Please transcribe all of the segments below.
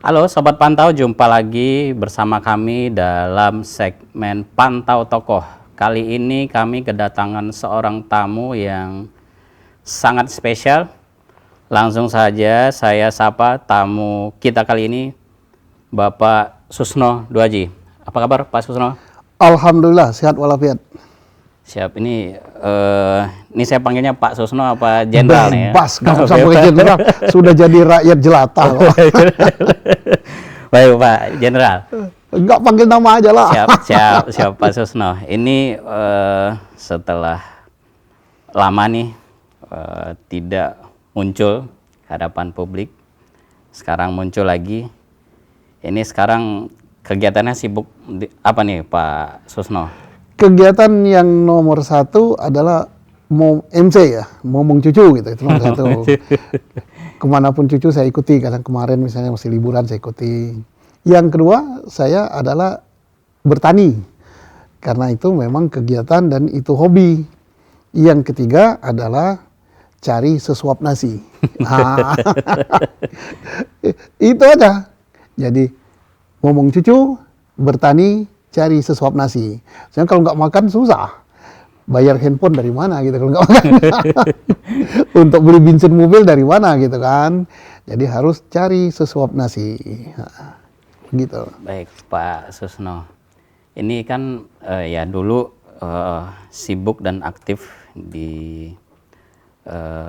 Halo Sobat Pantau, jumpa lagi bersama kami dalam segmen Pantau Tokoh. Kali ini kami kedatangan seorang tamu yang sangat spesial. Langsung saja saya sapa tamu kita kali ini, Bapak Susno Duaji. Apa kabar Pak Susno? Alhamdulillah, sehat walafiat. Siap, ini saya panggilnya Pak Susno apa Jenderal nih ya? Bebas, kamu sampai Jenderal, sudah jadi rakyat jelata loh. Baik Pak Jenderal. Enggak panggil nama aja lah. Siap Pak Susno. Ini setelah lama nih tidak muncul hadapan publik, sekarang muncul lagi. Ini sekarang kegiatannya sibuk apa nih Pak Susno? Kegiatan yang nomor satu adalah MC ya, ngomong cucu gitu, itu nomor satu. Kemanapun cucu saya ikuti, kadang kemarin misalnya masih liburan saya ikuti. Yang kedua saya adalah bertani, karena itu memang kegiatan dan itu hobi. Yang ketiga adalah cari sesuap nasi. Nah, itu aja. Jadi ngomong cucu, bertani, cari sesuap nasi. Soalnya kalau nggak makan susah. Bayar handphone dari mana gitu kalau nggak makan. Untuk beli bensin mobil dari mana gitu kan. Jadi harus cari sesuap nasi. Nah, gitu. Baik Pak Susno. Ini kan ya dulu sibuk dan aktif di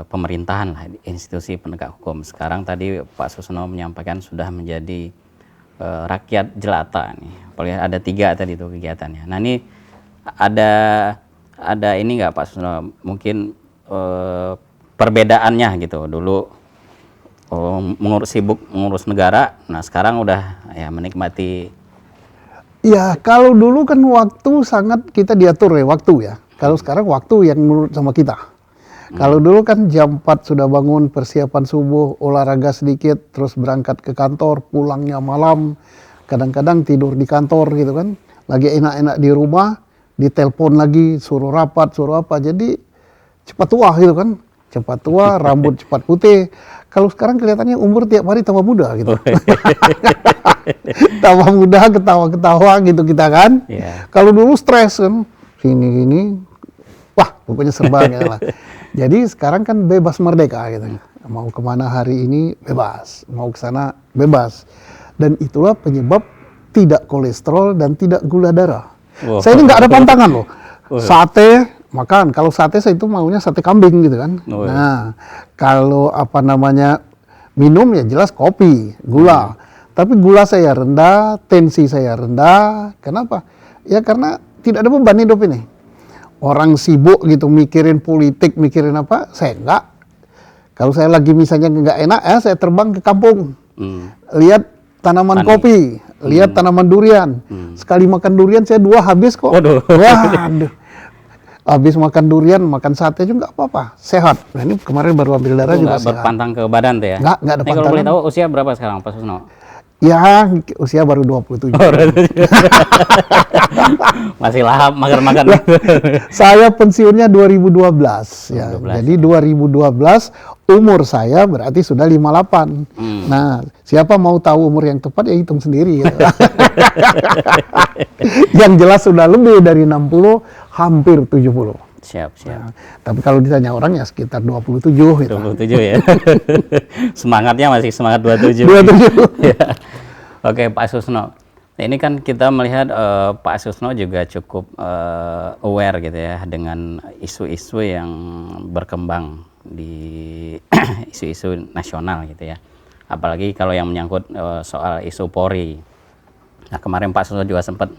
pemerintahan lah, di institusi penegak hukum. Sekarang tadi Pak Susno menyampaikan sudah menjadi rakyat jelata nih. Apalagi ada 3 tadi itu kegiatannya. Nah ini ada ini nggak Pak Susno? Mungkin perbedaannya gitu. Dulu sibuk mengurus negara. Nah sekarang udah ya menikmati. Ya kalau dulu kan waktu sangat kita diatur ya waktu ya. Kalau sekarang waktu yang menurut sama kita. Kalau dulu kan jam 4 sudah bangun, persiapan subuh, olahraga sedikit, terus berangkat ke kantor, pulangnya malam, kadang-kadang tidur di kantor gitu kan. Lagi enak-enak di rumah, ditelepon lagi, suruh rapat, suruh apa. Jadi cepat tua gitu kan. Cepat tua, rambut cepat putih. Kalau sekarang kelihatannya umur tiap hari tambah muda gitu. Tambah muda, ketawa-ketawa gitu kita kan. Yeah. Kalau dulu stres kan, sini-gini, wah pokoknya serba gitu lah. Jadi sekarang kan bebas merdeka gitu. Mau kemana hari ini bebas, mau ke sana bebas. Dan itulah penyebab tidak kolesterol dan tidak gula darah. Wow. Saya ini nggak ada pantangan loh. Sate makan, kalau sate saya itu maunya sate kambing gitu kan. Oh, iya. Nah, kalau apa namanya minum ya jelas kopi, gula. Tapi gula saya rendah, tensi saya rendah. Kenapa? Ya karena tidak ada beban hidup ini. Orang sibuk gitu mikirin politik, mikirin apa, saya enggak. Kalau saya lagi misalnya nggak enak ya saya terbang ke kampung. Lihat tanaman kopi, lihat tanaman durian. Sekali makan durian saya 2 habis kok. Waduh. Waduh. Habis makan durian, makan sate juga nggak apa-apa, sehat. Nah ini kemarin baru ambil darah juga sehat. Berpantang ke badan tuh ya? Nggak ada pantangan. Kalau boleh tahu usia berapa sekarang Pak Susno? Ya, usia baru 27. Masih lahap makan-makan. Saya pensiunnya 2012 ya. 2012. Jadi 2012 umur saya berarti sudah 58. Nah, siapa mau tahu umur yang tepat ya hitung sendiri ya. Yang jelas sudah lebih dari 60, hampir 70. Siap. Nah, tapi kalau ditanya orang ya sekitar 27 gitu. 27 ya. Semangatnya masih semangat 27. 27. Ya. Oke Pak Susno. Nah, ini kan kita melihat Pak Susno juga cukup aware gitu ya dengan isu-isu yang berkembang di isu-isu nasional gitu ya. Apalagi kalau yang menyangkut soal isu Polri. Nah, kemarin Pak Susno juga sempat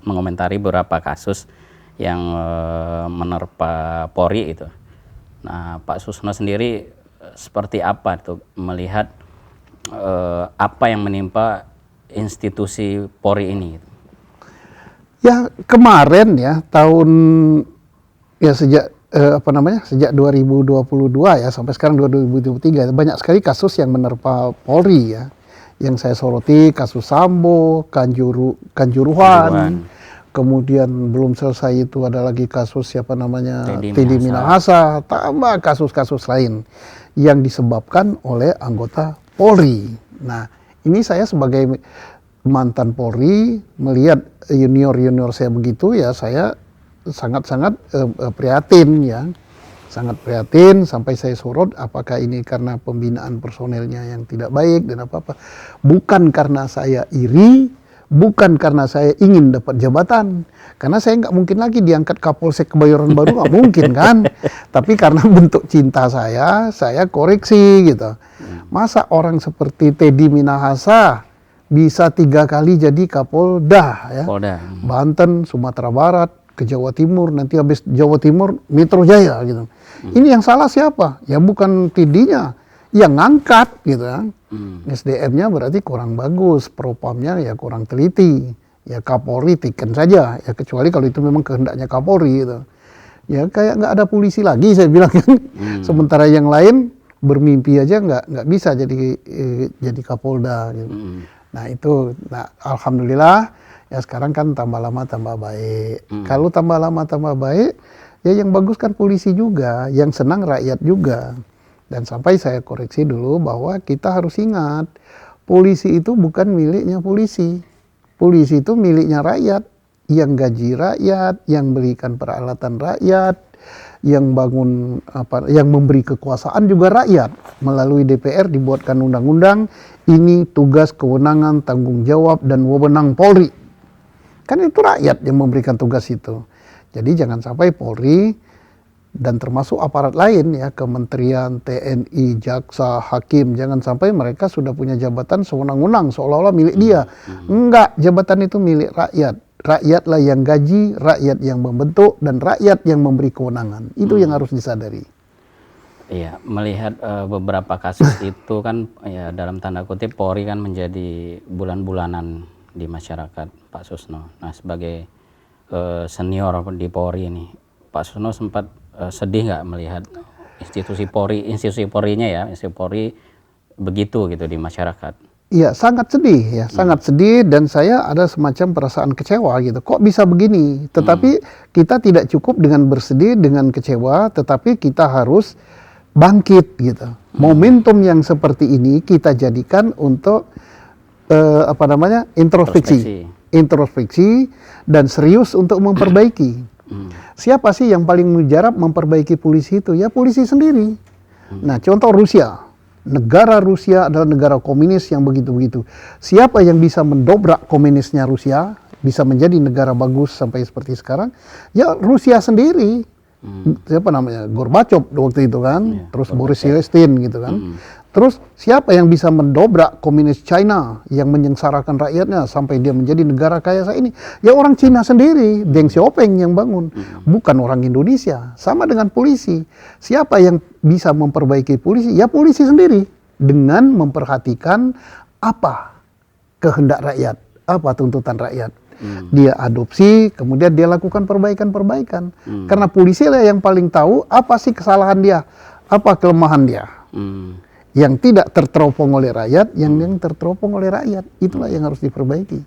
mengomentari beberapa kasus yang menerpa Polri itu. Nah, Pak Susno sendiri seperti apa tuh melihat apa yang menimpa institusi Polri ini? Ya kemarin ya tahun ya sejak sejak 2022 ya sampai sekarang 2023 banyak sekali kasus yang menerpa Polri ya. Yang saya soroti kasus Sambo, Kanjuruhan. Kemudian belum selesai itu ada lagi kasus siapa namanya Teddy Minahasa, tambah kasus-kasus lain yang disebabkan oleh anggota Polri. Nah, Ini saya sebagai mantan Polri melihat junior saya begitu, ya saya sangat-sangat prihatin ya. Sangat prihatin sampai saya sorot apakah ini karena pembinaan personelnya yang tidak baik dan apa-apa. Bukan karena saya iri, bukan karena saya ingin dapat jabatan. Karena saya nggak mungkin lagi diangkat Kapolsek Kebayoran Baru, nggak mungkin kan. Tapi karena bentuk cinta saya koreksi gitu. Masa orang seperti Teddy Minahasa bisa 3 kali jadi Kapolda ya. Polda. Banten, Sumatera Barat, ke Jawa Timur, nanti habis Jawa Timur Metro Jaya gitu. Ini yang salah siapa? Ya bukan Teddy-nya, yang ngangkat gitu ya. SDM-nya berarti kurang bagus, propamnya ya kurang teliti. Ya Kapolri tiken saja, ya kecuali kalau itu memang kehendaknya Kapolri gitu. Ya kayak nggak ada polisi lagi saya bilang kan. Sementara yang lain bermimpi aja nggak bisa jadi Kapolda gitu. Nah itu, alhamdulillah ya sekarang kan tambah lama tambah baik. Kalau tambah lama tambah baik, ya yang bagus kan polisi juga, yang senang rakyat juga. Dan sampai saya koreksi dulu bahwa kita harus ingat, polisi itu bukan miliknya polisi. Polisi itu miliknya rakyat, yang gaji rakyat, yang berikan peralatan rakyat, yang bangun yang memberi kekuasaan juga rakyat. Melalui DPR dibuatkan undang-undang, ini tugas, kewenangan, tanggung jawab dan wewenang Polri. Kan itu rakyat yang memberikan tugas itu. Jadi jangan sampai Polri dan termasuk aparat lain ya, kementerian, TNI, jaksa, hakim, jangan sampai mereka sudah punya jabatan sewenang-wenang seolah-olah milik dia. Enggak, jabatan itu milik rakyat. Rakyatlah yang gaji, rakyat yang membentuk, dan rakyat yang memberi kewenangan. Itu yang harus disadari. Iya, melihat beberapa kasus itu kan ya dalam tanda kutip Polri kan menjadi bulan-bulanan di masyarakat, Pak Susno. Nah, sebagai senior di Polri ini, Pak Susno sempat sedih nggak melihat institusi Polri-nya ya, institusi Polri begitu gitu di masyarakat? Iya, sangat sedih ya, sangat sedih, dan saya ada semacam perasaan kecewa gitu. Kok bisa begini? Tetapi kita tidak cukup dengan bersedih, dengan kecewa, tetapi kita harus bangkit gitu. Momentum yang seperti ini kita jadikan untuk introspeksi dan serius untuk memperbaiki. Siapa sih yang paling mujarab memperbaiki polisi itu? Ya polisi sendiri. Nah contoh Rusia. Negara Rusia adalah negara komunis yang begitu-begitu. Siapa yang bisa mendobrak komunisnya Rusia, bisa menjadi negara bagus sampai seperti sekarang? Ya Rusia sendiri. Siapa namanya? Gorbachev waktu itu kan. Terus Boris Yeltsin gitu kan. Terus siapa yang bisa mendobrak komunis China yang menyengsarakan rakyatnya sampai dia menjadi negara kaya saat ini? Ya orang Cina sendiri, Deng Xiaoping yang bangun, bukan orang Indonesia. Sama dengan polisi. Siapa yang bisa memperbaiki polisi? Ya polisi sendiri, dengan memperhatikan apa kehendak rakyat, apa tuntutan rakyat. Dia adopsi, kemudian dia lakukan perbaikan-perbaikan. Karena polisi lah yang paling tahu apa sih kesalahan dia, apa kelemahan dia. Yang tidak terteropong oleh rakyat, yang terteropong oleh rakyat, itulah yang harus diperbaiki.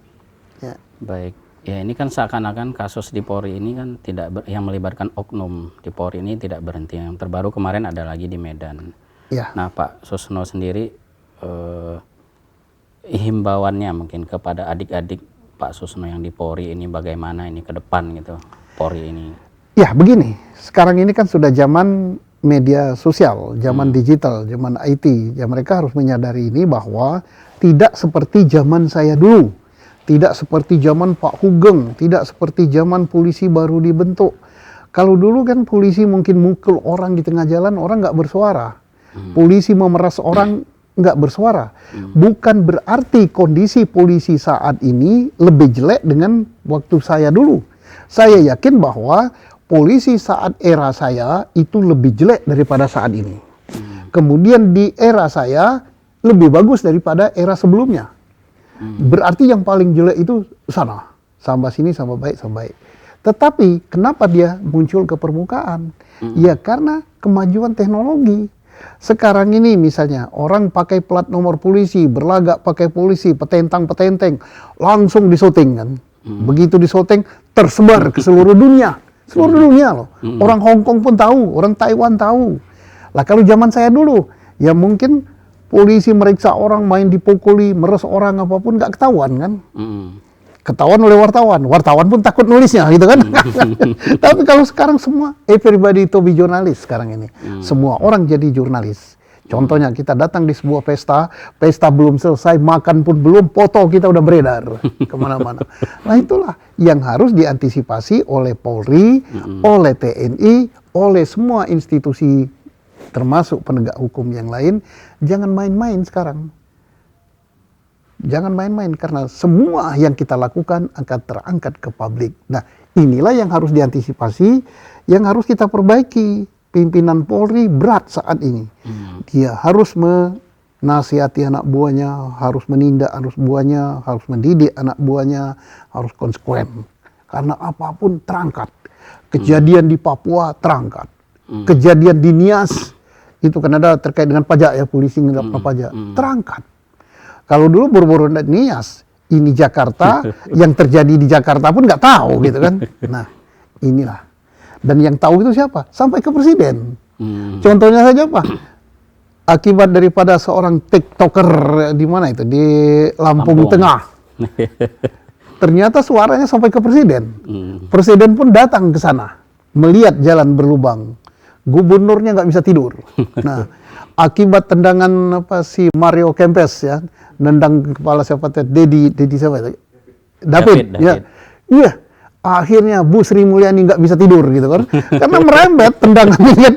Ya. Baik, ya ini kan seakan-akan kasus di Polri ini kan yang melibatkan oknum di Polri ini tidak berhenti. Yang terbaru kemarin ada lagi di Medan. Ya. Nah Pak Susno sendiri, himbauannya mungkin kepada adik-adik Pak Susno yang di Polri ini bagaimana ini ke depan gitu, Polri ini? Ya begini, sekarang ini kan sudah zaman media sosial, zaman digital, zaman IT. Ya mereka harus menyadari ini bahwa tidak seperti zaman saya dulu. Tidak seperti zaman Pak Hugeng, tidak seperti zaman polisi baru dibentuk. Kalau dulu kan polisi mungkin mukul orang di tengah jalan, orang nggak bersuara. Polisi memeras orang, nggak bersuara. Bukan berarti kondisi polisi saat ini lebih jelek dengan waktu saya dulu. Saya yakin bahwa polisi saat era saya itu lebih jelek daripada saat ini. Kemudian di era saya lebih bagus daripada era sebelumnya. Berarti yang paling jelek itu sana. Sampai sini, sampai baik. Tetapi kenapa dia muncul ke permukaan? Ya karena kemajuan teknologi. Sekarang ini misalnya orang pakai plat nomor polisi, berlagak pakai polisi, petentang-petenteng, langsung disyuting kan. Begitu disyuting tersebar ke seluruh dunia. Seluruh dunia loh. Orang Hong Kong pun tahu, orang Taiwan tahu. Lah kalau zaman saya dulu, ya mungkin polisi meriksa orang, main dipukuli, meres orang apapun nggak ketahuan kan? Ketahuan oleh wartawan, wartawan pun takut nulisnya gitu kan. Tapi kalau sekarang semua everybody to be jurnalis sekarang ini, semua orang jadi jurnalis. Contohnya kita datang di sebuah pesta belum selesai, makan pun belum, foto kita udah beredar kemana-mana. Nah itulah yang harus diantisipasi oleh Polri, oleh TNI, oleh semua institusi termasuk penegak hukum yang lain. Jangan main-main sekarang. Jangan main-main karena semua yang kita lakukan akan terangkat ke publik. Nah inilah yang harus diantisipasi, yang harus kita perbaiki. Pimpinan Polri berat saat ini. Dia harus menasihati anak buahnya, harus menindak anak buahnya, harus mendidik anak buahnya, harus konsekuen. Karena apapun terangkat. Kejadian di Papua terangkat. Kejadian di Nias, itu kan ada terkait dengan pajak ya, polisi ngelap pajak, terangkat. Kalau dulu buru-buru Nias, ini Jakarta, yang terjadi di Jakarta pun nggak tahu gitu kan. Nah, inilah. Dan yang tahu itu siapa? Sampai ke presiden. Contohnya saja apa? Akibat daripada seorang TikToker di mana itu? Di Lampung Tengah. Ternyata suaranya sampai ke presiden. Presiden pun datang ke sana. Melihat jalan berlubang. Gubernurnya nggak bisa tidur. Nah, akibat tendangan si Mario Kempes ya. Nendang kepala siapa? Dedi siapa itu? David. Ya. Iya. Akhirnya Bu Sri Mulyani nggak bisa tidur gitu kan, karena merembet tendangannya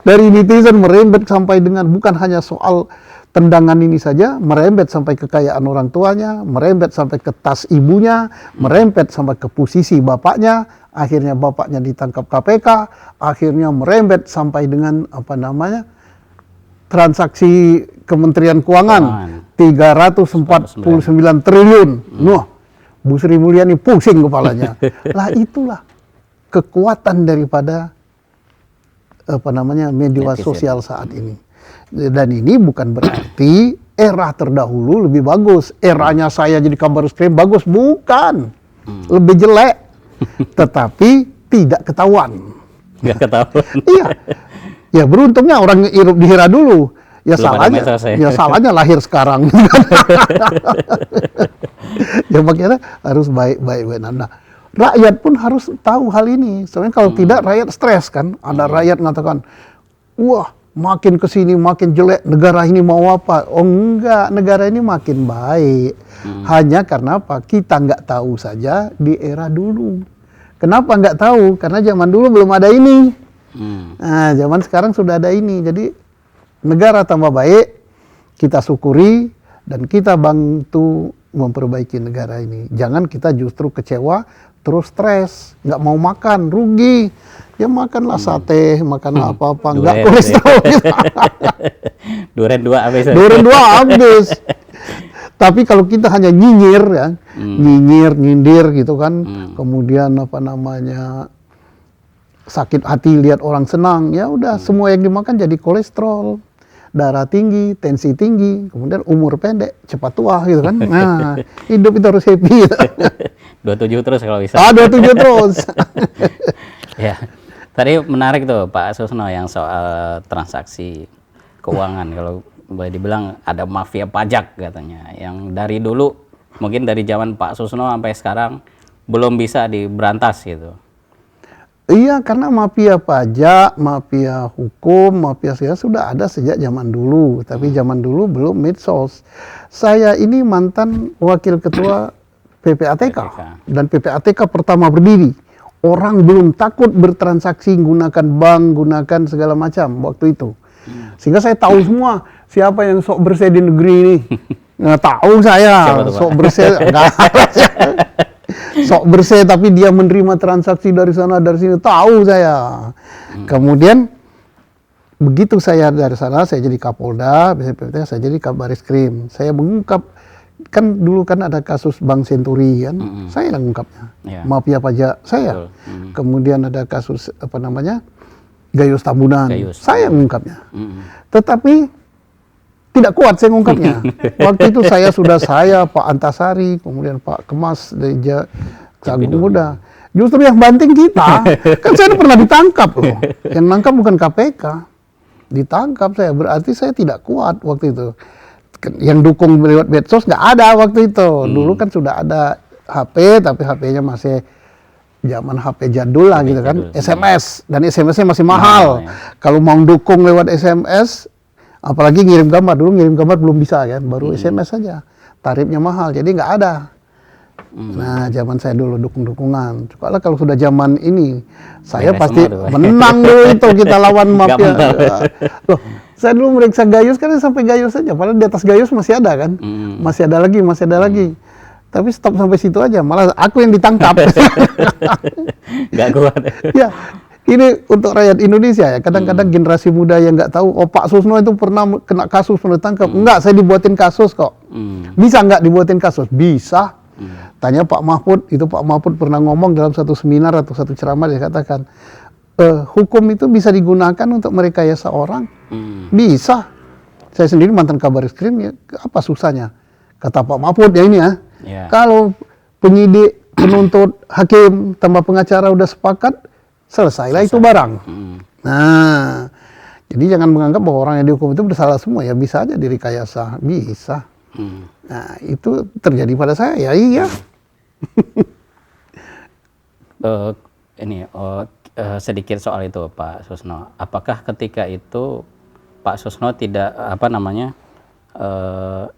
dari netizen, merembet sampai dengan bukan hanya soal tendangan ini saja, merembet sampai kekayaan orang tuanya, merembet sampai ke tas ibunya, merembet sampai ke posisi bapaknya, akhirnya bapaknya ditangkap KPK, akhirnya merembet sampai dengan transaksi Kementerian Keuangan 349 triliun. Bu Sri Mulyani pusing kepalanya. Lah itulah kekuatan daripada media sosial saat ini. Dan ini bukan berarti era terdahulu lebih bagus. Eranya saya jadi kabar skrim bagus, bukan. Lebih jelek. Tetapi tidak ketahuan. Nggak ketahuan. Iya. Ya beruntungnya orang hidup di Hira dulu. Ya salahnya lahir sekarang. Ya makanya harus baik-baik. Nah, rakyat pun harus tahu hal ini. Soalnya kalau tidak rakyat stres kan. Ada rakyat mengatakan, wah makin kesini makin jelek, negara ini mau apa? Oh enggak, negara ini makin baik. Hanya karena apa? Kita nggak tahu saja di era dulu. Kenapa nggak tahu? Karena zaman dulu belum ada ini. Nah, zaman sekarang sudah ada ini. Jadi negara tambah baik, kita syukuri dan kita bantu memperbaiki negara ini. Jangan kita justru kecewa, terus stres, nggak mau makan, rugi. Ya makanlah sate, makanlah apa-apa, nggak kolesterol. Duren dua habis. Tapi kalau kita hanya nyinyir ya, nyindir gitu kan, kemudian sakit hati lihat orang senang, ya udah semua yang dimakan jadi kolesterol, darah tinggi, tensi tinggi, kemudian umur pendek, cepat tua gitu kan. Nah, hidup itu harus happy. 27 terus kalau bisa. 27 terus. Ya, tadi menarik tuh Pak Susno yang soal transaksi keuangan. Kalau boleh dibilang ada mafia pajak katanya, yang dari dulu mungkin dari zaman Pak Susno sampai sekarang belum bisa diberantas gitu. Iya, karena mafia pajak, mafia hukum, mafia segala sudah ada sejak zaman dulu. Tapi zaman dulu belum medsos. Saya ini mantan wakil ketua PPATK. Dan PPATK pertama berdiri. Orang belum takut bertransaksi gunakan bank, gunakan segala macam waktu itu. Sehingga saya tahu semua siapa yang sok bersih di negeri ini. Nah, tahu saya sok bersih. Sok bersih tapi dia menerima transaksi dari sana dari sini, tahu saya. Kemudian begitu saya dari sana, saya jadi Kapolda, saya jadi Kabaris-Krim. Saya mengungkap, kan dulu kan ada kasus Bank Senturi kan, saya yang mengungkapnya. Mafia pajak saya. Kemudian ada kasus Gayus Tambunan, saya yang mengungkapnya. Tetapi tidak kuat saya mengungkapnya. Waktu itu saya, Pak Antasari, kemudian Pak Kemas dari Agung Muda. Justru yang banting kita. Kan saya pernah ditangkap loh. Yang nangkap bukan KPK. ditangkap saya, berarti saya tidak kuat waktu itu. Yang dukung lewat medsos nggak ada waktu itu. Dulu kan sudah ada HP, tapi HP-nya masih zaman HP jadul lah gitu kan, SMS, dan SMS-nya masih mahal. Kalau mau dukung lewat SMS, apalagi ngirim gambar, dulu ngirim gambar belum bisa kan, baru SMS saja. Tarifnya mahal, jadi nggak ada. Nah, zaman saya dulu dukung-dukungan. Kalau sudah zaman ini, saya pasti menang dulu itu kita lawan mafia. Loh, saya dulu meriksa Gayus kan sampai Gayus saja, padahal di atas Gayus masih ada kan, masih ada lagi. Tapi stop sampai situ aja, malah aku yang ditangkap. Nggak kuat. Ya, ini untuk rakyat Indonesia ya. Kadang-kadang generasi muda yang nggak tahu, oh Pak Susno itu pernah kena kasus, pernah ditangkap. Enggak, saya dibuatin kasus kok. Bisa nggak dibuatin kasus? Bisa. Tanya Pak Mahfud, itu Pak Mahfud pernah ngomong dalam satu seminar atau satu ceramah, dia katakan, hukum itu bisa digunakan untuk merekayasa orang. Bisa. Saya sendiri mantan Kabariskrim, ya, apa susahnya? Kata Pak Mahfud ya ini ya. Kalau penyidik, penuntut, hakim, tambah pengacara udah sepakat, selesailah itu barang. Nah, jadi jangan menganggap bahwa orang yang dihukum itu bersalah semua, ya bisa aja direkayasa, bisa. Nah, itu terjadi pada saya, ya iya. Sedikit soal itu Pak Susno. Apakah ketika itu Pak Susno tidak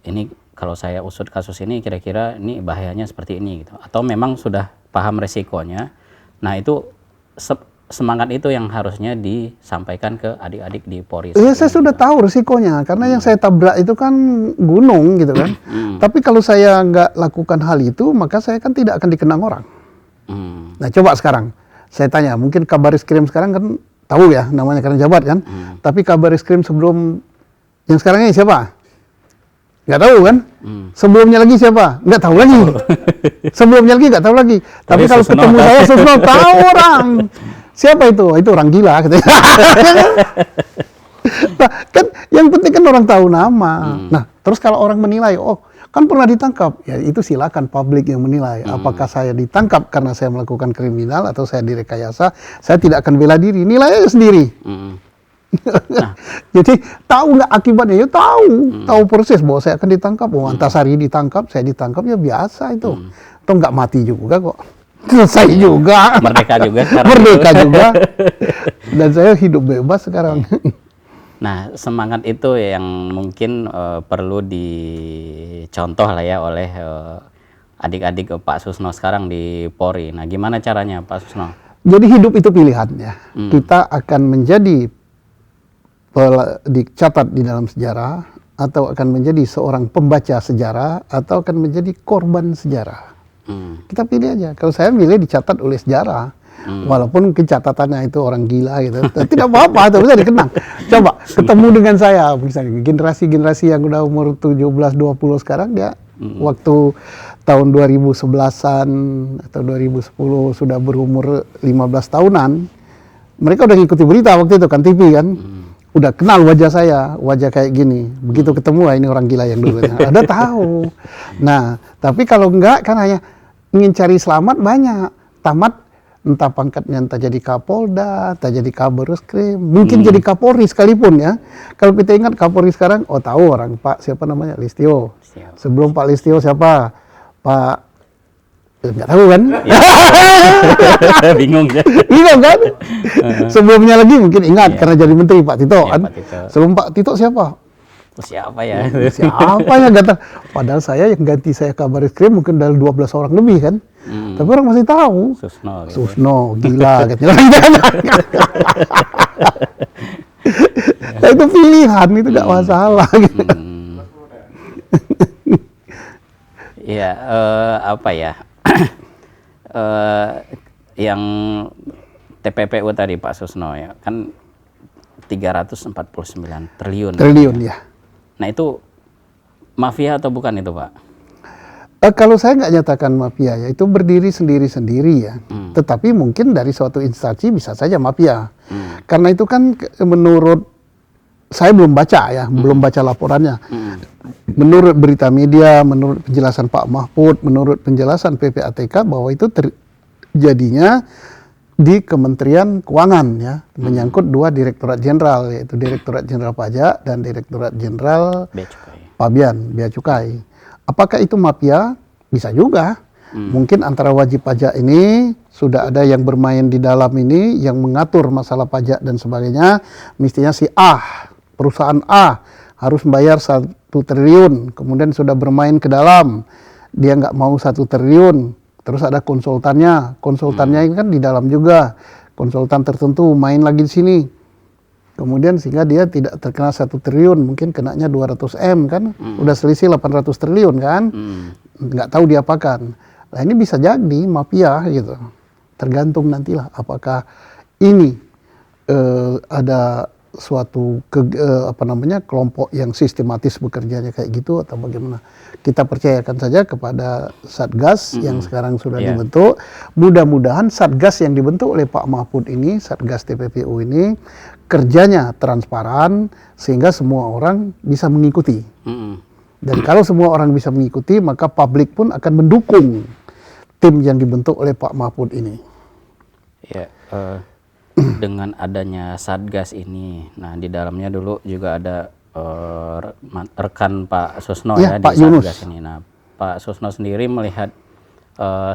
ini kalau saya usut kasus ini kira-kira ini bahayanya seperti ini gitu, atau memang sudah paham resikonya? Nah, itu semangat itu yang harusnya disampaikan ke adik-adik di Polri. Ya, saya sudah tahu resikonya, karena yang saya tabrak itu kan gunung gitu kan. Tapi kalau saya nggak lakukan hal itu, maka saya kan tidak akan dikenang orang. Nah, coba sekarang saya tanya, mungkin Kabariskrim sekarang kan tahu ya namanya karena jabat kan. Tapi Kabariskrim sebelum yang sekarang ini siapa? Nggak tahu kan? Sebelumnya lagi siapa? Nggak tahu lagi. Sebelumnya lagi nggak tahu lagi. Tapi kalau Susno ketemu saya, Susno tahu orang. Siapa itu? Itu orang gila. Gitu. Nah, kan yang penting kan orang tahu nama. Nah, terus kalau orang menilai, oh kan pernah ditangkap, ya itu silakan publik yang menilai. Apakah saya ditangkap karena saya melakukan kriminal atau saya direkayasa? Saya tidak akan bela diri. Nilai aja sendiri. Nah. Jadi tahu nggak akibatnya? Ya tahu persis bahwa saya akan ditangkap. Oh, Antasari ditangkap, saya ditangkap, ya biasa itu. Atau nggak mati juga kok, selesai juga. Merdeka juga. Merdeka juga. Dan saya hidup bebas sekarang. Nah, semangat itu yang mungkin perlu dicontoh lah ya oleh adik-adik Pak Susno sekarang di Polri. Nah, gimana caranya Pak Susno? Jadi hidup itu pilihan ya. Kita akan menjadi dicatat di dalam sejarah, atau akan menjadi seorang pembaca sejarah, atau akan menjadi korban sejarah. Kita pilih aja. Kalau saya milih dicatat oleh sejarah, walaupun catatannya itu orang gila gitu, tidak apa-apa, itu bisa dikenang. Coba ketemu dengan saya, misalnya generasi-generasi yang udah umur 17-20 sekarang, dia waktu tahun 2011-an atau 2010 sudah berumur 15 tahunan, mereka udah ngikuti berita waktu itu kan, TV kan. Udah kenal wajah saya, wajah kayak gini. Begitu ketemu, ini orang gila yang dulu. Ada tahu. Nah, tapi kalau enggak kan hanya ingin cari selamat banyak. Tamat entah pangkatnya, entah jadi Kapolda, entah jadi Kabariskrim, mungkin jadi Kapolri sekalipun ya. Kalau kita ingat Kapolri sekarang, oh tahu orang Pak siapa namanya, Listio. Sebelum Pak Listio siapa? Pak nggak tahu kan? Bingung ya. Bingung kan? Sebelumnya lagi mungkin ingat karena jadi menteri Pak Tito kan. Sebelum Pak Tito siapa? Siapa ya? Siapa yang nggak tahu? Padahal saya yang ganti saya Kabariskrim mungkin dari 12 orang lebih kan. Tapi orang masih tahu. Susno gila gitu. Nah, itu pilihan, itu nggak masalah gitu. Iya, apa ya? Yang TPPU tadi Pak Susno ya, kan 349 triliun. Triliun ya. Nah, itu mafia atau bukan itu Pak? Kalau saya nggak nyatakan mafia ya, itu berdiri sendiri-sendiri ya. Tetapi mungkin dari suatu instansi bisa saja mafia. Karena itu kan menurut saya belum baca ya, belum baca laporannya. Menurut berita media, menurut penjelasan Pak Mahfud, menurut penjelasan PPATK bahwa itu terjadinya di Kementerian Keuangan ya, menyangkut dua direktorat jenderal, yaitu Direktorat Jenderal Pajak dan Direktorat Jenderal Bea Cukai. Pabean, Bea Cukai. Apakah itu mafia? Bisa juga. Mungkin antara wajib pajak ini sudah ada yang bermain di dalam ini, yang mengatur masalah pajak dan sebagainya. Mestinya si A, perusahaan A harus membayar 1 triliun, kemudian sudah bermain ke dalam, dia nggak mau 1 triliun, terus ada konsultannya ini kan di dalam juga, konsultan tertentu main lagi di sini, kemudian sehingga dia tidak terkena 1 triliun, mungkin kenanya 200 M kan, udah selisih 800 triliun kan, nggak tahu diapakan. Nah ini bisa jadi mafia gitu, tergantung nantilah apakah ini ada suatu kelompok yang sistematis bekerjanya kayak gitu atau bagaimana. Kita percayakan saja kepada Satgas yang sekarang sudah dibentuk. Mudah-mudahan Satgas yang dibentuk oleh Pak Mahfud ini, Satgas TPPU ini, kerjanya transparan sehingga semua orang bisa mengikuti. Dan kalau semua orang bisa mengikuti, maka publik pun akan mendukung tim yang dibentuk oleh Pak Mahfud ini. Ya, dengan adanya Satgas ini, nah di dalamnya dulu juga ada rekan Pak Susno ya Pak di Yunus. Satgas ini. Nah, Pak Susno sendiri melihat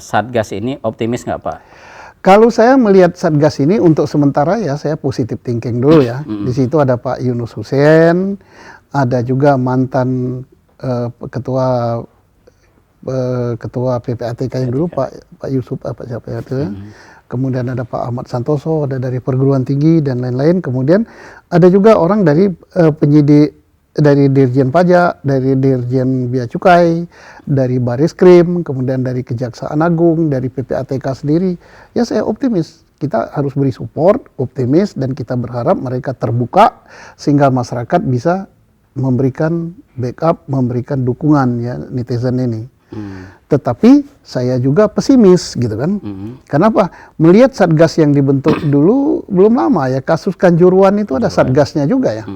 Satgas ini optimis nggak Pak? Kalau saya melihat Satgas ini untuk sementara ya saya positive thinking dulu ya. Di situ ada Pak Yunus Hussein, ada juga mantan ketua PPATK yang dulu Pak Yusuf apa siapa ya itu. Kemudian ada Pak Ahmad Santoso, ada dari perguruan tinggi dan lain-lain. Kemudian ada juga orang dari penyidik, dari Dirjen Pajak, dari Dirjen Bea Cukai, dari Bariskrim, kemudian dari Kejaksaan Agung, dari PPATK sendiri. Ya saya optimis. Kita harus beri support, optimis, dan kita berharap mereka terbuka sehingga masyarakat bisa memberikan backup, memberikan dukungan ya netizen ini. Tetapi saya juga pesimis gitu kan. Kenapa? Melihat Satgas yang dibentuk dulu belum lama ya, kasus Kanjuruhan itu ada Satgasnya juga ya.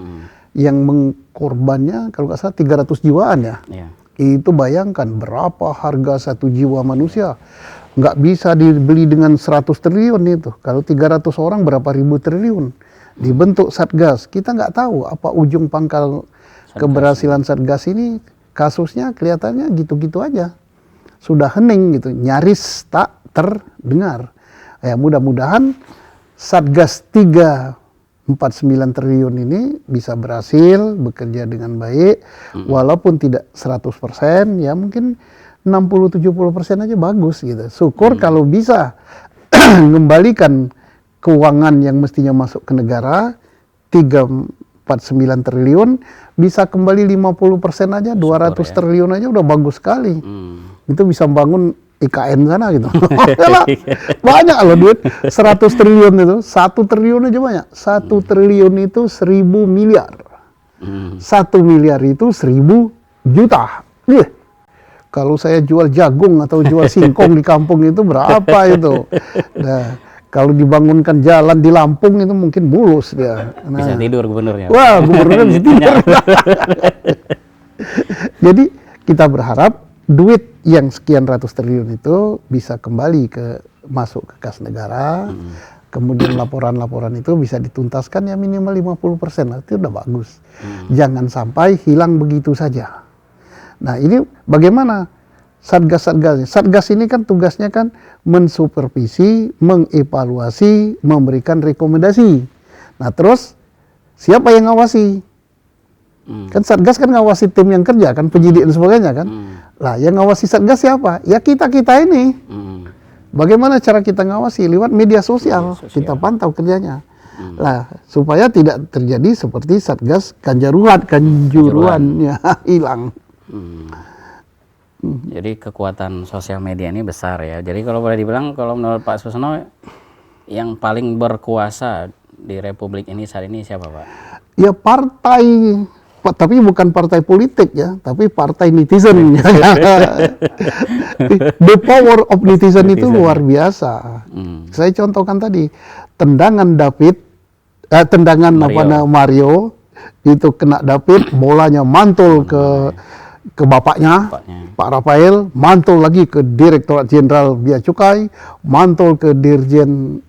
Yang mengkorbannya kalau nggak salah 300 jiwaan ya. Itu bayangkan berapa harga 1 jiwa manusia. Nggak bisa dibeli dengan 100 triliun itu. Kalau 300 orang berapa ribu triliun. Dibentuk Satgas. Kita nggak tahu apa ujung pangkal keberhasilan Satgas ini. Kasusnya kelihatannya gitu-gitu aja. Sudah hening gitu, nyaris tak terdengar. Ya mudah-mudahan Satgas 349 triliun ini bisa berhasil bekerja dengan baik, walaupun tidak 100%, ya mungkin 60-70% aja bagus gitu. Syukur kalau bisa mengembalikan keuangan yang mestinya masuk ke negara 349 triliun, bisa kembali 50% aja, 200 triliun aja udah bagus sekali. Itu bisa membangun IKN sana gitu. Banyak loh duit, 100 triliun itu, 1 triliun aja banyak. 1 triliun itu 1000 miliar. 1 miliar itu 1000 juta. Kalau saya jual jagung atau jual singkong di kampung itu berapa itu? Nah, kalau dibangunkan jalan di Lampung itu mungkin mulus dia. Nah, bisa tidur gubernurnya. Wah, gubernurnya bisa tidur. Jadi kita berharap duit yang sekian ratus triliun itu bisa kembali masuk ke kas negara. Kemudian laporan-laporan itu bisa dituntaskan ya minimal 50% lah, itu udah bagus. Jangan sampai hilang begitu saja. Nah ini bagaimana Satgas-satgasnya? Satgas ini kan tugasnya kan mensupervisi, mengevaluasi, memberikan rekomendasi. Nah terus siapa yang ngawasi? Kan Satgas kan ngawasi tim yang kerja kan, penyidik dan sebagainya kan. Lah yang ngawasi Satgas siapa? Ya kita-kita ini. Bagaimana cara kita ngawasi? Lewat media sosial. Kita pantau kerjanya. Lah supaya tidak terjadi seperti Satgas Kanjuruhan ya hilang. Jadi kekuatan sosial media ini besar ya. Jadi kalau boleh dibilang, kalau menurut Pak Susno yang paling berkuasa di Republik ini saat ini siapa Pak? Ya partai, tapi bukan partai politik ya, tapi partai netizen. The power of netizen itu luar biasa. Saya contohkan tadi, tendangan Mario itu kena David, bolanya mantul ke bapaknya, Pak Rafael, mantul lagi ke Direktorat Jenderal Bea Cukai, mantul ke Dirjen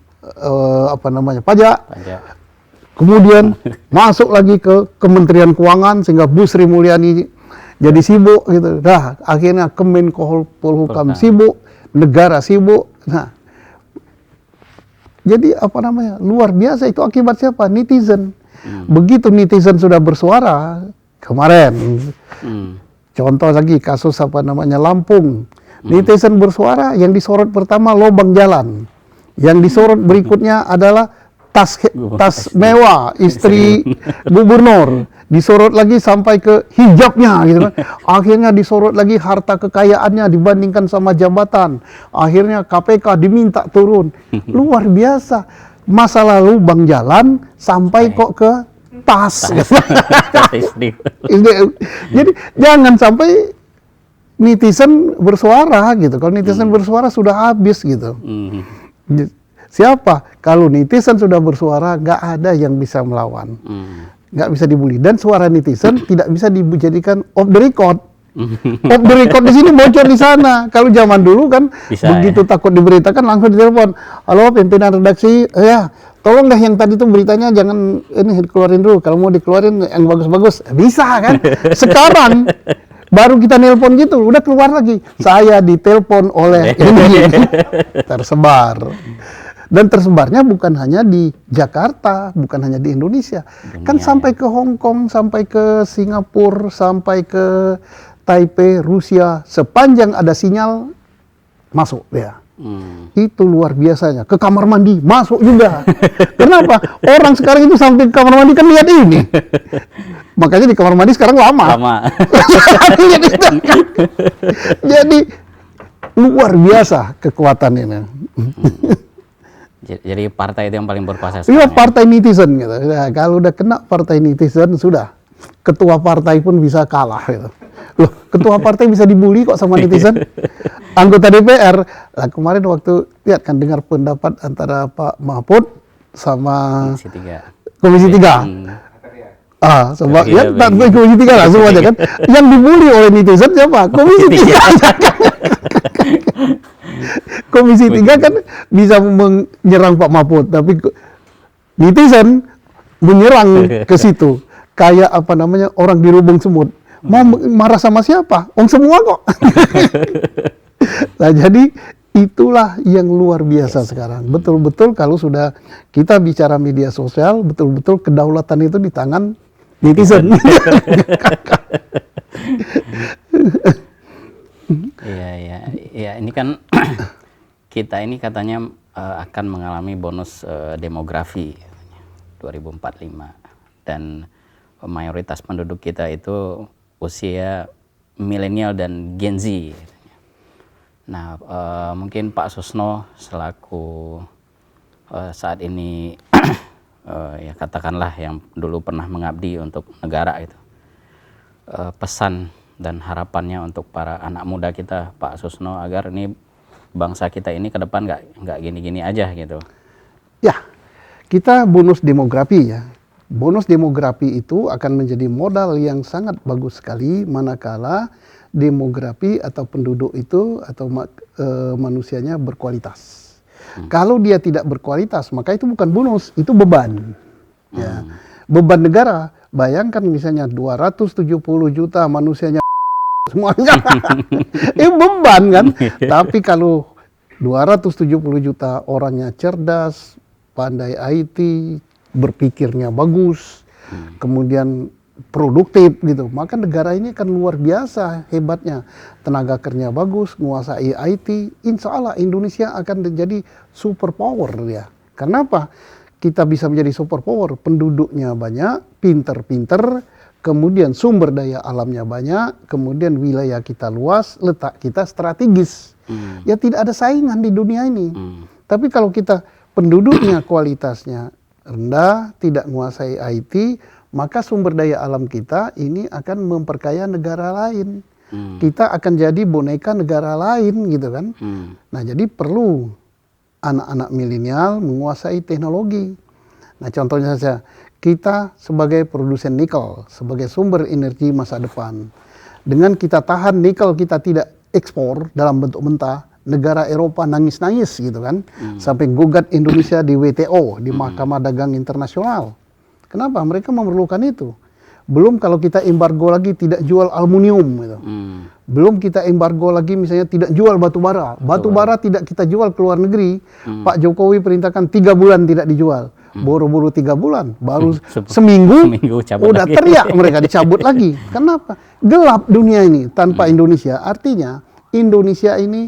pajak. Kemudian masuk lagi ke Kementerian Keuangan sehingga Bu Sri Mulyani jadi sibuk gitu. Nah, akhirnya Kemenko Polhukam sibuk, negara sibuk. Nah, jadi luar biasa itu akibat siapa? Netizen. Begitu netizen sudah bersuara kemarin. Contoh lagi kasus Lampung. Netizen bersuara, yang disorot pertama lubang jalan. Yang disorot berikutnya adalah tas mewah istri gubernur, disorot lagi sampai ke hijabnya gitu kan. Akhirnya disorot lagi harta kekayaannya dibandingkan sama jabatan. Akhirnya KPK diminta turun. Luar biasa. Masa lalu bang jalan sampai kok ke tas. Jadi jangan sampai netizen bersuara gitu. Kalau netizen bersuara sudah habis gitu. Siapa? Kalau netizen sudah bersuara, nggak ada yang bisa melawan, nggak bisa dibully. Dan suara netizen tidak bisa dijadikan off the record. Off the record di sini, bocor di sana. Kalau zaman dulu kan bisa, begitu takut diberitakan langsung ditelepon. Halo pimpinan redaksi, ya tolong dah yang tadi tuh beritanya jangan ini keluarin dulu. Kalau mau dikeluarin yang bagus-bagus, bisa kan? Sekarang baru kita nelpon gitu, udah keluar lagi. Saya ditelepon oleh ini, tersebar. Dan tersebarnya bukan hanya di Jakarta, bukan hanya di Indonesia. Kan sampai ke Hong Kong, sampai ke Singapura, sampai ke Taipei, Rusia. Sepanjang ada sinyal, masuk ya. Itu luar biasanya. Ke kamar mandi, masuk juga. Kenapa? Orang sekarang itu sampai ke kamar mandi kan lihat ini. Makanya di kamar mandi sekarang lama. Jadi luar biasa kekuatan ini. Jadi partai itu yang paling berkuasa. Iya, partai netizen gitu. Nah, kalau udah kena partai netizen sudah, ketua partai pun bisa kalah gitu. Loh, ketua partai bisa dibully kok sama netizen? Anggota DPR, nah kemarin waktu lihat kan dengar pendapat antara Pak Mahfud sama Komisi 3. Sebab ya Komisi 3 lah semuanya kan. Yang dibully oleh netizen siapa? Komisi 3. Komisi 3 kan bisa menyerang Pak Mahfud, tapi netizen menyerang ke situ. Kayak orang dirubung semut. Mau marah sama siapa? Semua kok. Nah, jadi itulah yang luar biasa sekarang. Betul-betul kalau sudah kita bicara media sosial, betul-betul kedaulatan itu di tangan netizen. Iya, ini kan kita ini katanya akan mengalami bonus demografi 2045 dan mayoritas penduduk kita itu usia milenial dan Gen Z. Nah, mungkin Pak Susno selaku saat ini ya katakanlah yang dulu pernah mengabdi untuk negara itu, pesan dan harapannya untuk para anak muda kita, Pak Susno, agar ini bangsa kita ini ke depan nggak gini-gini aja gitu. Ya, kita bonus demografi ya. Bonus demografi itu akan menjadi modal yang sangat bagus sekali manakala demografi atau penduduk itu atau manusianya berkualitas. Kalau dia tidak berkualitas, maka itu bukan bonus, itu beban. Ya. Beban negara, bayangkan misalnya 270 juta manusianya semuanya. Beban kan? Tapi kalau 270 juta orangnya cerdas, pandai IT, berpikirnya bagus, kemudian produktif gitu, maka negara ini kan luar biasa hebatnya. Tenaga kerja bagus, menguasai IT, insya Allah Indonesia akan menjadi super power ya. Karena apa? Kita bisa menjadi super power, penduduknya banyak, pinter-pinter, kemudian sumber daya alamnya banyak, kemudian wilayah kita luas, letak kita strategis. Ya tidak ada saingan di dunia ini. Tapi kalau kita penduduknya kualitasnya rendah, tidak menguasai IT, maka sumber daya alam kita ini akan memperkaya negara lain. Kita akan jadi boneka negara lain gitu kan. Nah, jadi perlu anak-anak milenial menguasai teknologi. Nah, contohnya saja, kita sebagai produsen nikel, sebagai sumber energi masa depan, dengan kita tahan nikel kita tidak ekspor dalam bentuk mentah, negara Eropa nangis-nangis gitu kan, sampai gugat Indonesia di WTO, di Mahkamah Dagang Internasional. Kenapa? Mereka memerlukan itu. Belum kalau kita embargo lagi tidak jual aluminium gitu. Belum kita embargo lagi misalnya tidak jual batu bara. Batu bara tidak kita jual ke luar negeri. Pak Jokowi perintahkan 3 bulan tidak dijual. Buru-buru 3 bulan, baru seminggu udah lagi. Teriak mereka dicabut lagi. Kenapa? Gelap dunia ini tanpa Indonesia. Artinya Indonesia ini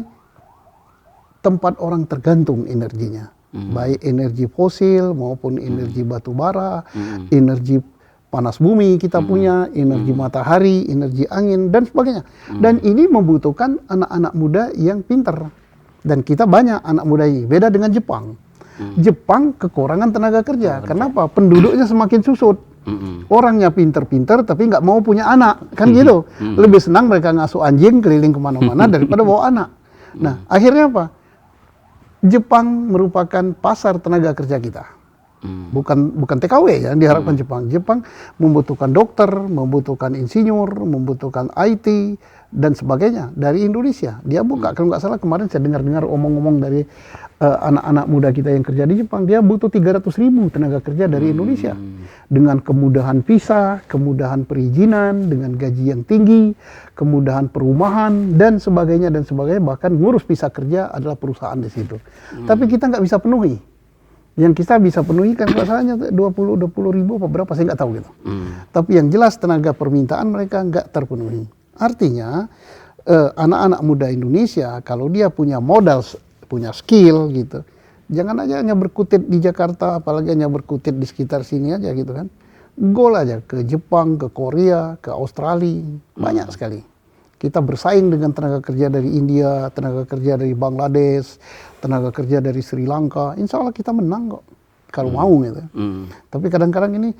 tempat orang tergantung energinya. Baik energi fosil maupun energi batu bara, energi panas bumi kita punya, energi matahari, energi angin, dan sebagainya. Dan ini membutuhkan anak-anak muda yang pintar. Dan kita banyak anak muda ini. Beda dengan Jepang. Jepang kekurangan tenaga kerja. Kenapa? Penduduknya semakin susut. Orangnya pintar-pintar tapi nggak mau punya anak. Kan gitu. Lebih senang mereka ngasuh anjing keliling kemana-mana daripada bawa anak. Nah, akhirnya apa? Jepang merupakan pasar tenaga kerja kita. Bukan TKW yang diharapkan Jepang. Jepang membutuhkan dokter, membutuhkan insinyur, membutuhkan IT dan sebagainya dari Indonesia. Dia buka, kalau nggak salah kemarin saya dengar omong-omong dari anak-anak muda kita yang kerja di Jepang, dia butuh 300.000 tenaga kerja dari Indonesia. Dengan kemudahan visa, kemudahan perizinan, dengan gaji yang tinggi, kemudahan perumahan dan sebagainya, bahkan ngurus visa kerja adalah perusahaan di situ. Tapi kita nggak bisa penuhi. Yang kita bisa penuhi kan rasanya 20 ribu apa berapa saya nggak tahu gitu. Tapi yang jelas tenaga permintaan mereka nggak terpenuhi. Artinya anak-anak muda Indonesia kalau dia punya modal, punya skill gitu, jangan aja hanya berkutit di Jakarta, apalagi hanya berkutit di sekitar sini aja gitu kan. Goal aja ke Jepang, ke Korea, ke Australia, banyak sekali. Kita bersaing dengan tenaga kerja dari India, tenaga kerja dari Bangladesh, tenaga kerja dari Sri Lanka. Insya Allah kita menang kok, kalau mau gitu. Tapi kadang-kadang ini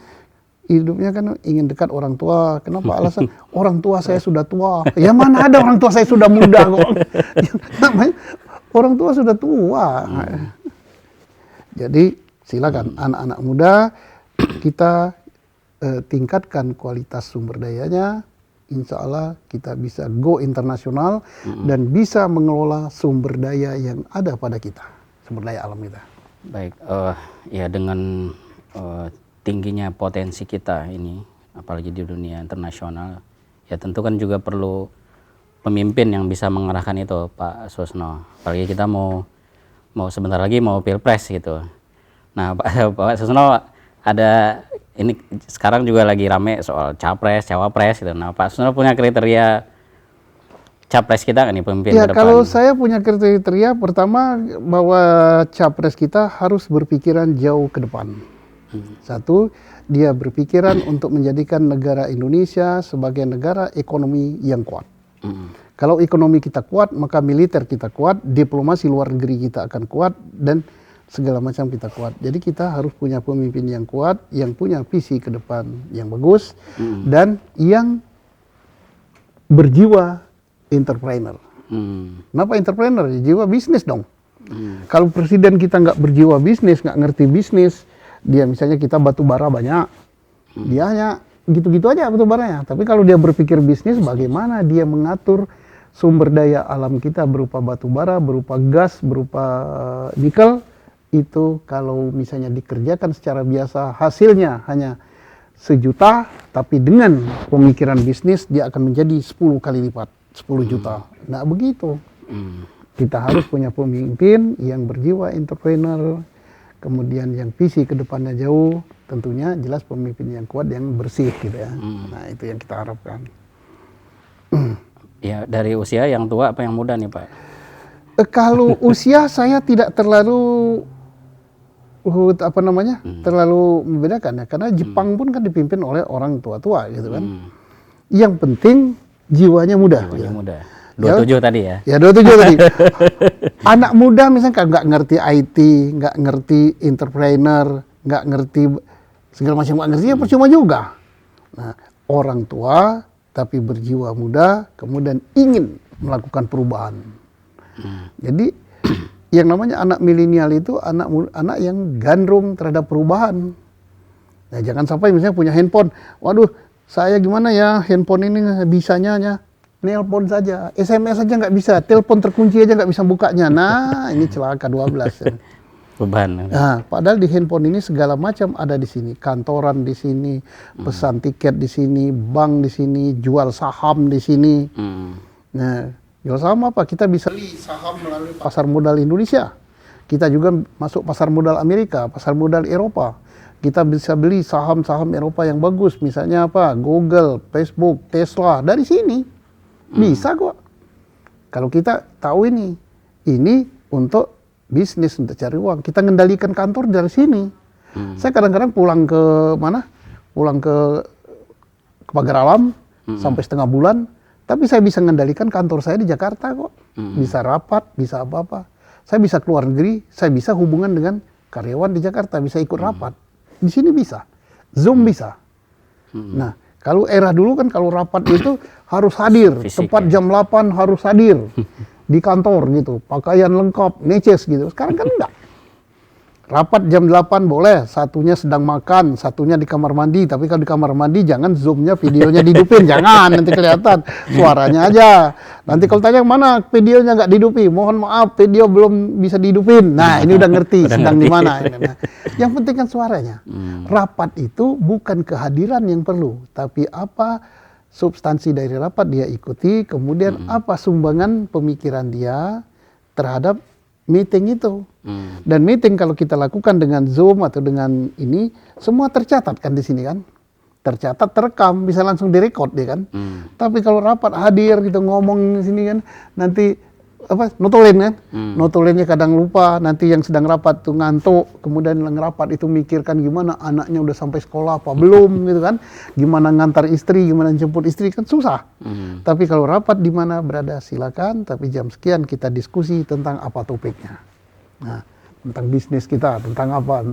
hidupnya kan ingin dekat orang tua. Kenapa? Alasan orang tua saya sudah tua. Ya mana ada orang tua saya sudah muda kok. Namanya orang tua sudah tua. Jadi silakan anak-anak muda kita tingkatkan kualitas sumber dayanya. Insya Allah kita bisa go internasional dan bisa mengelola sumber daya yang ada pada kita, sumber daya alam kita. Baik, ya dengan tingginya potensi kita ini, apalagi di dunia internasional, ya tentu kan juga perlu pemimpin yang bisa mengarahkan itu, Pak Susno. Apalagi kita mau sebentar lagi mau pilpres gitu. Nah, Pak Susno ada ini sekarang juga lagi rame soal capres, cawapres gitu. Nah, Pak Susno punya kriteria capres kita kan nih pemimpin ya, ke depan? Kalau saya punya kriteria pertama bahwa capres kita harus berpikiran jauh ke depan. Satu, dia berpikiran untuk menjadikan negara Indonesia sebagai negara ekonomi yang kuat. Kalau ekonomi kita kuat, maka militer kita kuat, diplomasi luar negeri kita akan kuat, dan segala macam kita kuat. Jadi kita harus punya pemimpin yang kuat, yang punya visi ke depan yang bagus, dan yang berjiwa entrepreneur. Kenapa entrepreneur? Jiwa bisnis dong. Kalau presiden kita nggak berjiwa bisnis, nggak ngerti bisnis, dia misalnya kita batu bara banyak, dia hanya gitu-gitu aja batu baranya. Tapi kalau dia berpikir bisnis, bagaimana dia mengatur sumber daya alam kita berupa batu bara, berupa gas, berupa nikel, itu kalau misalnya dikerjakan secara biasa hasilnya hanya 1 juta, tapi dengan pemikiran bisnis dia akan menjadi 10 kali lipat, 10 juta. Nah begitu. Kita harus punya pemimpin yang berjiwa entrepreneur, kemudian yang visi ke depannya jauh, tentunya jelas pemimpin yang kuat, yang bersih gitu ya. Nah itu yang kita harapkan. Ya, dari usia yang tua apa yang muda nih Pak? Kalau usia saya tidak terlalu terlalu membedakan ya, karena Jepang pun kan dipimpin oleh orang tua-tua gitu kan. Yang penting jiwanya muda. Jiwanya muda. 27 tadi ya? Ya 27 tadi. Anak muda misalnya nggak ngerti IT, nggak ngerti entrepreneur, nggak ngerti segala macam, nggak ngerti ya percuma juga. Nah, orang tua tapi berjiwa muda, kemudian ingin melakukan perubahan. Jadi yang namanya anak milenial itu anak yang gandrung terhadap perubahan. Nah, jangan sampai misalnya punya handphone, waduh saya gimana ya handphone ini bisanya nelpon saja, SMS saja nggak bisa, telepon terkunci aja nggak bisa bukanya. Nah, ini celaka 12. Beban. Nah, padahal di handphone ini segala macam ada di sini, kantoran di sini, pesan tiket di sini, bank di sini, jual saham di sini. Nah, jual saham apa? Kita bisa beli saham melalui pasar modal Indonesia. Kita juga masuk pasar modal Amerika, pasar modal Eropa. Kita bisa beli saham-saham Eropa yang bagus, misalnya apa? Google, Facebook, Tesla, dari sini. Bisa kok. Kalau kita tahu ini untuk bisnis, untuk cari uang. Kita ngendalikan kantor dari sini. Saya kadang-kadang pulang ke mana? Pulang ke Pagar Alam sampai setengah bulan, tapi saya bisa ngendalikan kantor saya di Jakarta kok. Bisa rapat, bisa apa-apa. Saya bisa keluar negeri, saya bisa hubungan dengan karyawan di Jakarta, bisa ikut rapat. Di sini bisa. Zoom bisa. Nah, kalau era dulu kan kalau rapat itu harus hadir, Fisik, tepat jam 8 harus hadir di kantor gitu, pakaian lengkap, neces gitu. Sekarang kan enggak. Rapat jam 8 boleh, satunya sedang makan, satunya di kamar mandi, tapi kalau di kamar mandi jangan zoomnya videonya dihidupin, jangan, nanti kelihatan, suaranya aja. Nanti kalau tanya mana videonya nggak dihidupi, mohon maaf video belum bisa dihidupin. Nah, ini udah ngerti sedang di mana. Nah, yang penting kan suaranya. Rapat itu bukan kehadiran yang perlu, tapi apa substansi dari rapat dia ikuti, kemudian apa sumbangan pemikiran dia terhadap meeting itu. Dan meeting kalau kita lakukan dengan Zoom atau dengan ini, semua tercatat kan di sini kan. Tercatat, terekam, bisa langsung direkod dia kan. Tapi kalau rapat hadir gitu ngomong di sini kan, nanti apa notulin kan. Notulinnya kadang lupa, nanti yang sedang rapat tuh ngantuk, kemudian yang rapat itu mikirkan gimana anaknya udah sampai sekolah apa belum gitu kan. Gimana ngantar istri, gimana jemput istri kan susah. Tapi kalau rapat di mana berada silakan, tapi jam sekian kita diskusi tentang apa topiknya. Nah, tentang bisnis kita, tentang apa.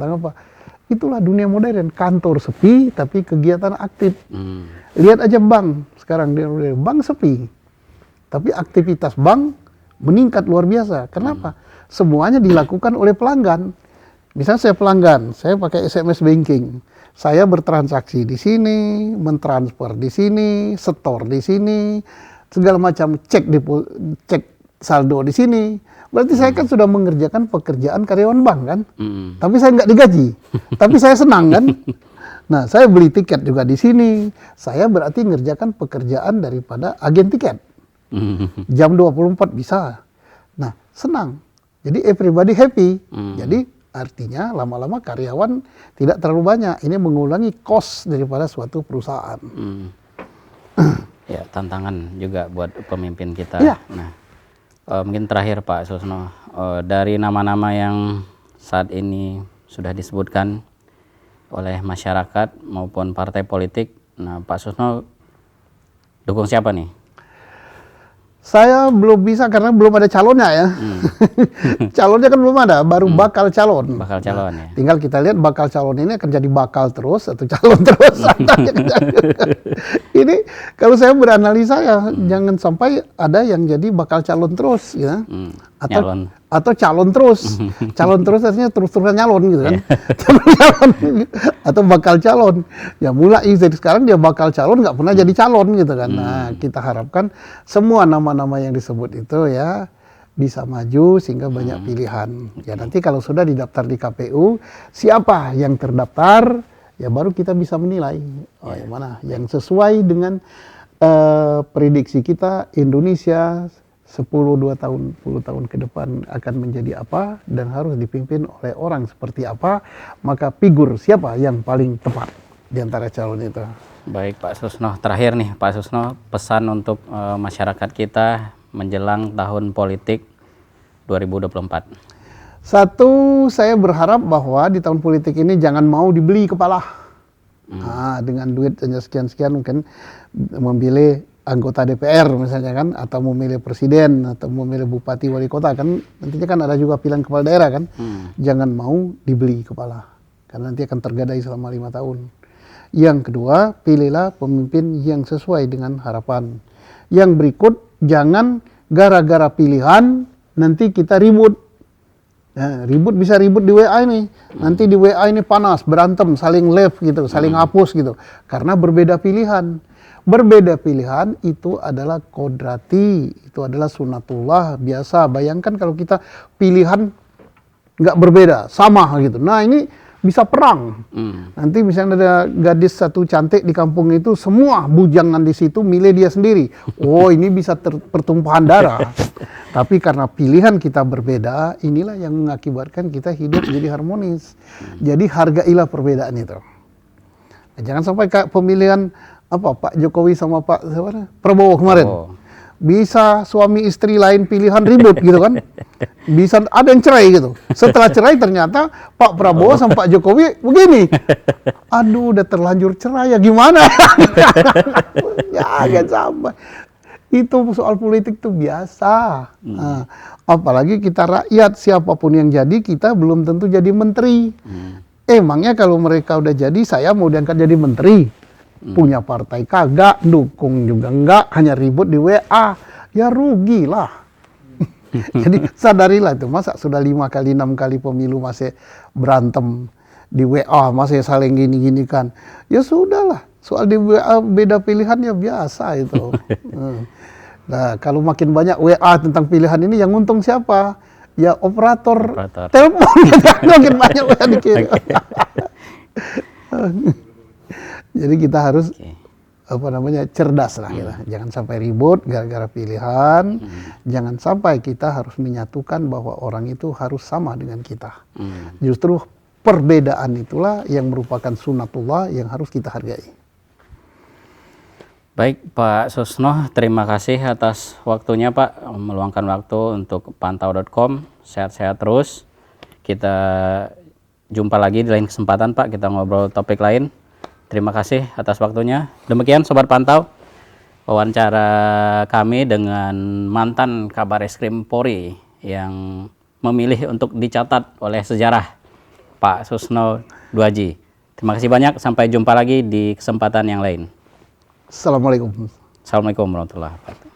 Itulah dunia modern, kantor sepi tapi kegiatan aktif. Lihat aja bank sekarang, bank sepi. Tapi aktivitas bank meningkat luar biasa. Kenapa? Semuanya dilakukan oleh pelanggan. Misalnya saya pelanggan, saya pakai SMS banking. Saya bertransaksi di sini, mentransfer di sini, setor di sini, segala macam cek saldo di sini. Berarti saya kan sudah mengerjakan pekerjaan karyawan bank kan, tapi saya nggak digaji, tapi saya senang kan. Nah, saya beli tiket juga di sini, saya berarti mengerjakan pekerjaan daripada agen tiket. Jam 24 bisa. Nah, senang. Jadi everybody happy. Jadi artinya lama-lama karyawan tidak terlalu banyak. Ini mengurangi cost daripada suatu perusahaan. Ya, tantangan juga buat pemimpin kita. Ya. Nah, mungkin terakhir Pak Susno, dari nama-nama yang saat ini sudah disebutkan oleh masyarakat maupun partai politik, nah Pak Susno dukung siapa nih? Saya belum bisa karena belum ada calonnya ya. Calonnya kan belum ada, baru bakal calon. Bakal calon ya. Tinggal kita lihat bakal calon ini akan jadi bakal terus atau calon terus. Ini kalau saya beranalisa ya jangan sampai ada yang jadi bakal calon terus ya. Atau calon terus. Calon terus artinya terus-terusan nyalon gitu kan. Atau bakal calon. Ya mulai dari sekarang dia bakal calon nggak pernah jadi calon gitu kan. Nah, kita harapkan semua nama-nama yang disebut itu ya bisa maju sehingga banyak pilihan. Ya nanti kalau sudah didaftar di KPU, siapa yang terdaftar ya baru kita bisa menilai yang mana yang sesuai dengan prediksi kita Indonesia 10 tahun ke depan akan menjadi apa dan harus dipimpin oleh orang seperti apa, maka figur siapa yang paling tepat di antara calon itu. Baik Pak Susno, terakhir nih Pak Susno, pesan untuk masyarakat kita menjelang tahun politik 2024. Satu, saya berharap bahwa di tahun politik ini jangan mau dibeli kepala. Nah, dengan duit hanya sekian-sekian mungkin memilih anggota DPR misalnya kan, atau memilih presiden, atau memilih bupati, wali kota kan, nantinya kan ada juga pilihan kepala daerah kan. Jangan mau dibeli kepala, karena nanti akan tergadai selama 5 tahun. Yang kedua, pilihlah pemimpin yang sesuai dengan harapan. Yang berikut, jangan gara-gara pilihan nanti kita ribut. Ya, ribut bisa ribut di WA ini. Nanti di WA ini panas, berantem, saling left gitu, saling hapus gitu. Karena berbeda pilihan. Berbeda pilihan itu adalah kodrati, itu adalah sunatullah biasa. Bayangkan kalau kita pilihan nggak berbeda, sama gitu. Nah ini bisa perang. Nanti misalnya ada gadis satu cantik di kampung itu, semua bujangan di situ milih dia sendiri. Oh ini bisa pertumpahan darah. Tapi karena pilihan kita berbeda, inilah yang mengakibatkan kita hidup jadi harmonis. Jadi hargailah perbedaan itu. Nah, jangan sampai kayak pemilihan apa Pak Jokowi sama Pak Prabowo kemarin. Bisa suami istri lain pilihan ribut gitu kan. Bisa ada yang cerai gitu. Setelah cerai ternyata Pak Prabowo sama Pak Jokowi begini. Aduh udah terlanjur cerai ya gimana? Jangan sampai. Itu soal politik tuh biasa. Nah, apalagi kita rakyat, siapapun yang jadi kita belum tentu jadi menteri. Emangnya kalau mereka udah jadi saya mau diangkat jadi menteri? Punya partai kagak, dukung juga enggak, hanya ribut di WA. Ya rugilah. Jadi sadarilah itu, masa sudah 5 kali 6 kali pemilu masih berantem di WA, masih saling gini-gini kan. Ya sudahlah, soal di WA beda pilihan ya biasa itu. Nah kalau makin banyak WA tentang pilihan ini yang untung siapa? Ya operator. Telepon makin banyak WA dikirim. Jadi kita harus cerdas lah kita. Jangan sampai ribut gara-gara pilihan. Jangan sampai kita harus menyatukan bahwa orang itu harus sama dengan kita. Justru perbedaan itulah yang merupakan sunatullah yang harus kita hargai. Baik Pak Susno, terima kasih atas waktunya Pak, meluangkan waktu untuk pantau.com. Sehat-sehat terus. Kita jumpa lagi di lain kesempatan Pak, kita ngobrol topik lain. Terima kasih atas waktunya. Demikian Sobat Pantau, wawancara kami dengan mantan Kabar Eskrim Polri yang memilih untuk dicatat oleh sejarah, Pak Susno Duaji. Terima kasih banyak, sampai jumpa lagi di kesempatan yang lain. Assalamualaikum. Assalamualaikum warahmatullahi wabarakatuh.